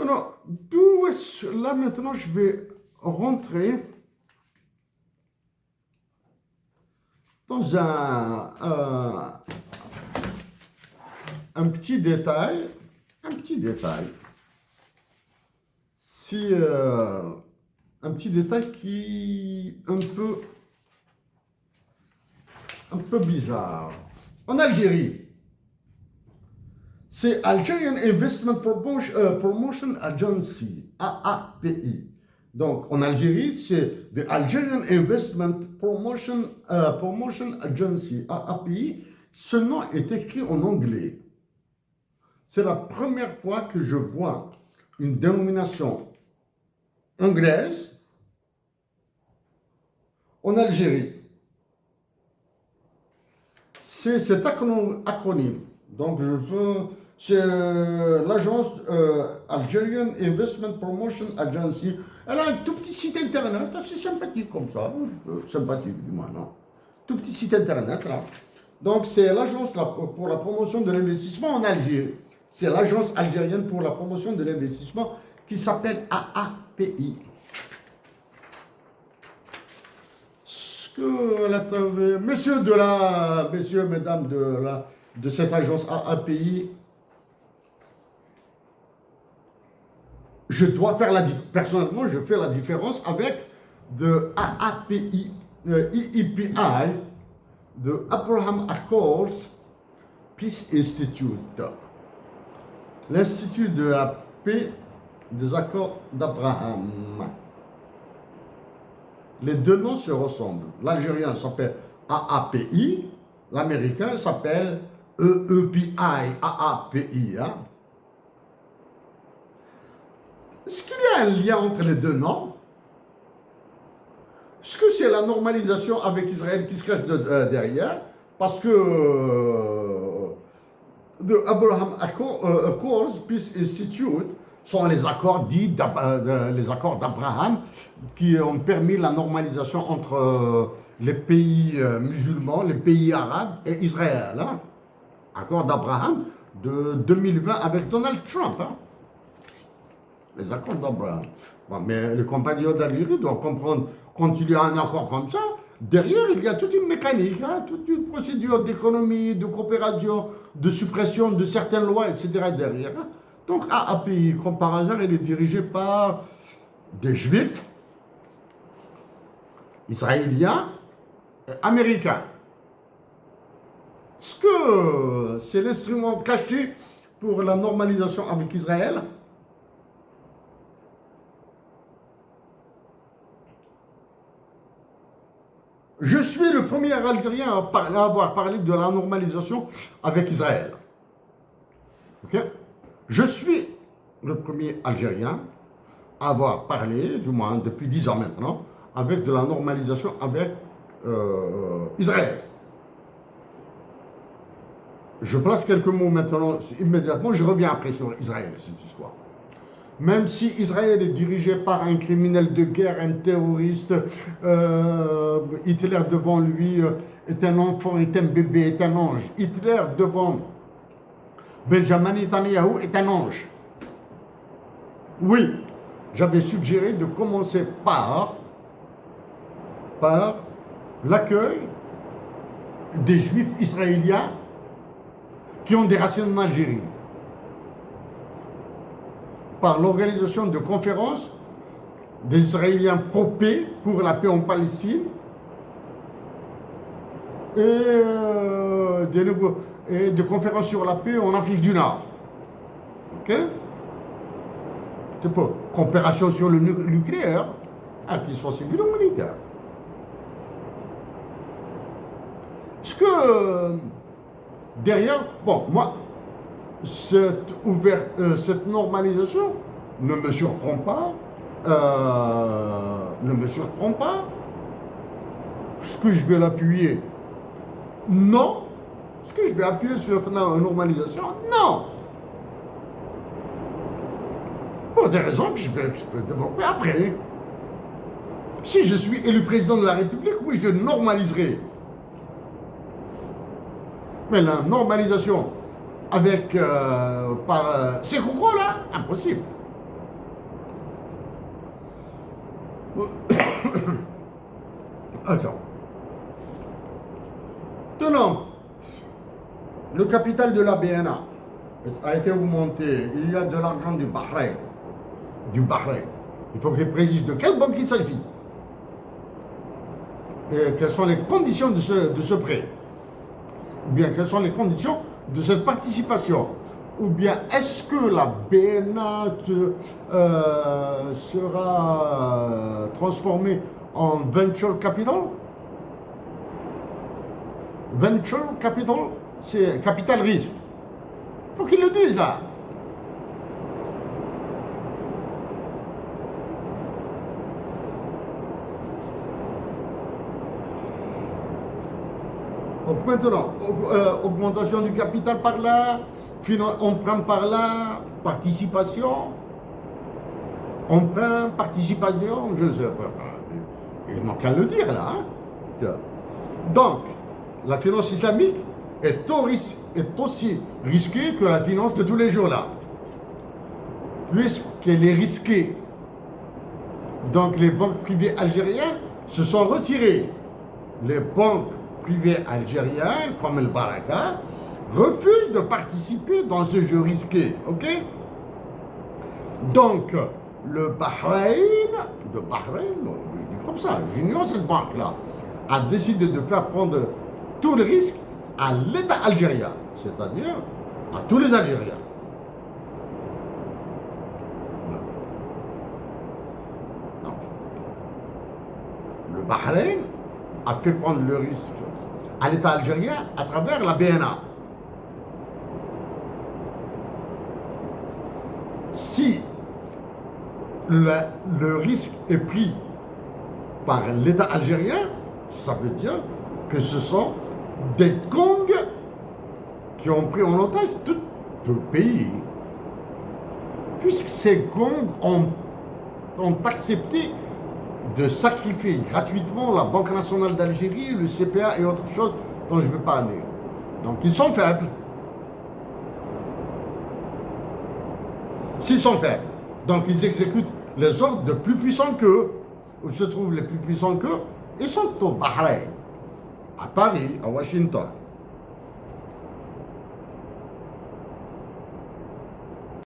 Alors, d'où est-ce là maintenant je vais rentrer dans un petit détail, si un petit détail qui est un peu bizarre. En Algérie, c'est Algerian Investment Promotion Agency, AAPI. Donc en Algérie, c'est the Algerian Investment Promotion Agency, AAPI. Ce nom est écrit en anglais. C'est la première fois que je vois une dénomination anglaise en Algérie. C'est cet acronyme. Donc, c'est l'agence Algerian Investment Promotion Agency. Elle a un tout petit site internet, assez sympathique comme ça. Sympathique, du moins, non? Tout petit site internet, là. Donc, c'est l'agence pour la promotion de l'investissement en Algérie. C'est l'agence algérienne pour la promotion de l'investissement qui s'appelle AAPI. Messieurs, mesdames de cette agence AAPI, je dois faire personnellement, je fais la différence avec de AAPI, EEPI, de Abraham Accords Peace Institute, l'Institut de la paix des accords d'Abraham. Les deux noms se ressemblent. L'algérien s'appelle AAPI, l'américain s'appelle EEPI, AAPI. Hein? Est-ce qu'il y a un lien entre les deux noms? Est-ce que c'est la normalisation avec Israël qui se cache derrière? Parce que the Abraham Accords Peace Institute sont les accords dits les accords d'Abraham qui ont permis la normalisation entre les pays musulmans, les pays arabes et Israël. Hein? Accord d'Abraham de 2020 avec Donald Trump. Hein? Les accords d'Abraham. Bon, mais les compagnons d'Algérie doivent comprendre, quand il y a un accord comme ça, derrière, il y a toute une mécanique, hein, toute une procédure d'économie, de coopération, de suppression de certaines lois, etc. derrière. Hein. Donc, AAPI, comme par hasard, il est dirigé par des juifs, israéliens, américains. Est-ce que c'est l'instrument caché pour la normalisation avec Israël? Je suis le premier Algérien à avoir parlé de la normalisation avec Israël. Okay? Je suis le premier Algérien à avoir parlé, du moins depuis 10 ans maintenant, avec de la normalisation avec Israël. Je place quelques mots maintenant, immédiatement, je reviens après sur Israël, cette histoire. Même si Israël est dirigé par un criminel de guerre, un terroriste, Hitler devant lui est un enfant, est un bébé, est un ange. Hitler devant Benjamin Netanyahu est un ange. Oui, j'avais suggéré de commencer par l'accueil des juifs israéliens qui ont des racines en Algérie, par l'organisation de conférences des Israéliens pro-paix pour la paix en Palestine et des conférences sur la paix en Afrique du Nord. Ok? Coopération sur le nucléaire, qu'ils soient civils ou militaires. Est-ce que derrière, bon, moi, cette normalisation ne me surprend pas. Est-ce que je vais l'appuyer? Non. Est-ce que je vais appuyer sur cette normalisation? Non. Pour des raisons que je peux développer après. Si je suis élu président de la République, oui, je normaliserai. Mais la normalisation avec par Sékou là, impossible. Attends. Tenant, le capital de la BNA a été augmenté. Il y a de l'argent du Bahreïn. Du Bahreïn. Il faut que je précise de quelle banque il s'agit. Et quelles sont les conditions de ce prêt. Ou bien quelles sont les conditions de cette participation. Ou bien est-ce que la BNA sera transformée en venture capital? Venture capital, c'est capital risque. Il faut qu'ils le disent là. Donc maintenant, augmentation du capital par là, emprunt par là, participation, emprunt, participation, je ne sais pas. Il manque qu'à le dire là. Hein. Donc, la finance islamique est aussi risquée que la finance de tous les jours là. Puisqu'elle est risquée. Donc les banques privées algériennes se sont retirées. Les banques privées algériennes, comme El Baraka, refusent de participer dans ce jeu risqué. Ok? Donc, le Bahreïn, je dis comme ça, j'ignore cette banque-là, a décidé de faire prendre tout le risque à l'État algérien, c'est-à-dire à tous les Algériens. Donc, le Bahreïn a fait prendre le risque à l'État algérien à travers la BNA. Si le risque est pris par l'État algérien, ça veut dire que ce sont des gangs qui ont pris en otage tout le pays. Puisque ces gangs ont accepté de sacrifier gratuitement la Banque nationale d'Algérie, le CPA et autres choses dont je vais parler. Donc ils sont faibles. S'ils sont faibles, donc ils exécutent les ordres de plus puissants qu'eux. Où se trouvent les plus puissants qu'eux? Ils sont au Bahreïn, à Paris, à Washington.